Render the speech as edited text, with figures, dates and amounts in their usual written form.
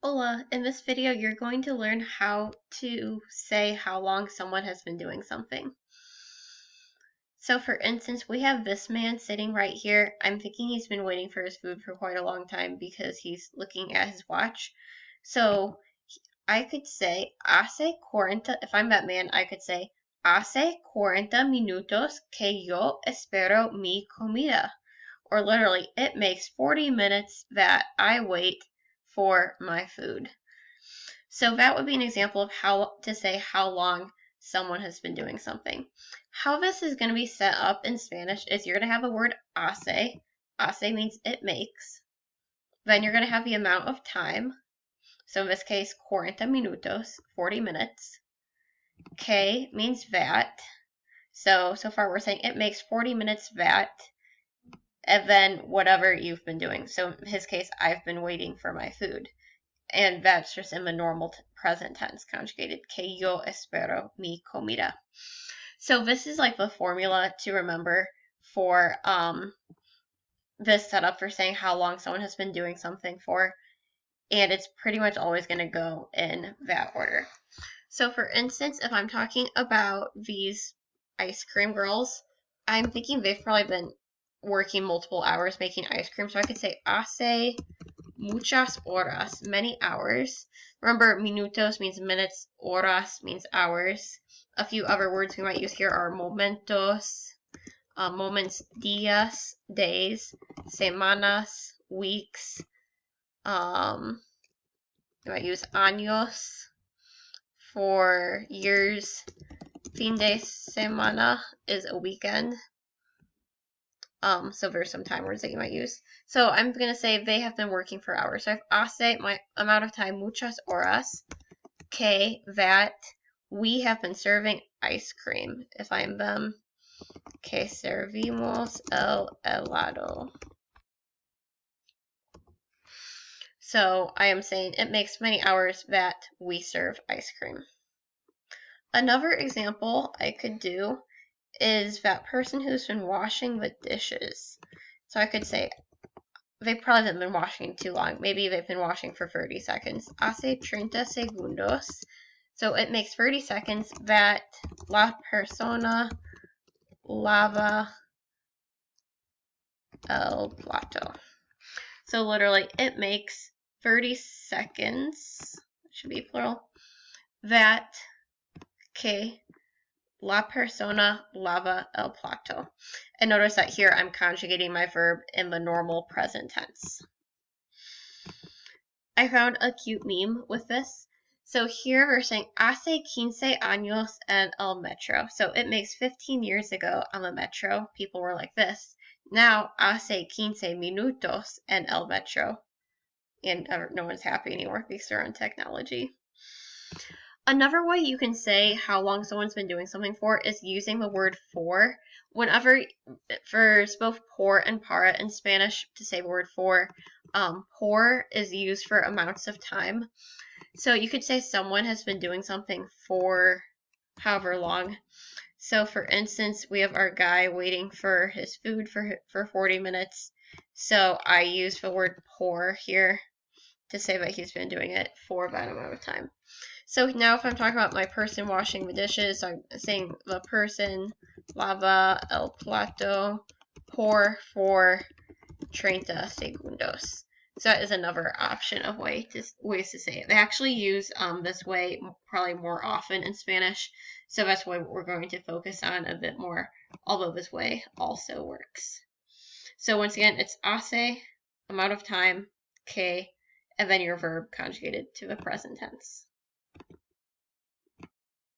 Hola, in this video you're going to learn how to say how long someone has been doing something. So for instance, we have this man sitting right here. I'm thinking he's been waiting for his food for quite a long time because he's looking at his watch. So I could say, hace 40, if I'm that man, I could say, hace 40 minutos que yo espero mi comida. Or literally, it makes 40 minutes that I wait for my food. So that would be an example of how to say how long someone has been doing something. How this is going to be set up in Spanish is you're going to have the word hace. Hace means it makes. Then you're going to have the amount of time. So in this case, 40 minutos, 40 minutes. Que means that. So far we're saying it makes 40 minutes that. And then whatever you've been doing. So in his case, I've been waiting for my food. And that's just in the normal present tense conjugated. Que yo espero mi comida. So this is like the formula to remember for this setup for saying how long someone has been doing something for. And it's pretty much always going to go in that order. So for instance, if I'm talking about these ice cream girls, I'm thinking they've probably been working multiple hours making ice cream. So I could say hace muchas horas, many hours. Remember, minutos means minutes, horas means hours. A few other words we might use here are momentos, moments, días, days, semanas, weeks. We might use años for years. Fin de semana is a weekend. So there's some time words that you might use. So I'm going to say they have been working for hours. So I have hace, my amount of time, muchas horas. Que, that we have been serving ice cream. If I'm them, que servimos el helado. So I am saying it makes many hours that we serve ice cream. Another example I could do is that person who's been washing the dishes. So I could say, they probably haven't been washing too long. Maybe they've been washing for 30 seconds. Hace 30 segundos. So it makes 30 seconds that la persona lava el plato. So literally, it makes 30 seconds, should be plural, that que la persona lava el plato. And notice that here I'm conjugating my verb in the normal present tense. I found a cute meme with this. So here we're saying hace 15 años en el metro. So it makes 15 years ago on the metro, people were like this. Now hace 15 minutos en el metro. And no one's happy anymore because they're on technology. Another way you can say how long someone's been doing something for is using the word for. Whenever, for both por and para in Spanish, to say the word for, por is used for amounts of time. So you could say someone has been doing something for however long. So for instance, we have our guy waiting for his food for 40 minutes. So I use the word por here to say that he's been doing it for that amount of time. So now if I'm talking about my person washing the dishes, so I'm saying the person lava el plato por 30 segundos. So that is another option of ways to say it. They actually use this way probably more often in Spanish, so that's why we're going to focus on a bit more, although this way also works. So once again, it's hace, amount of time, que, and then your verb conjugated to the present tense.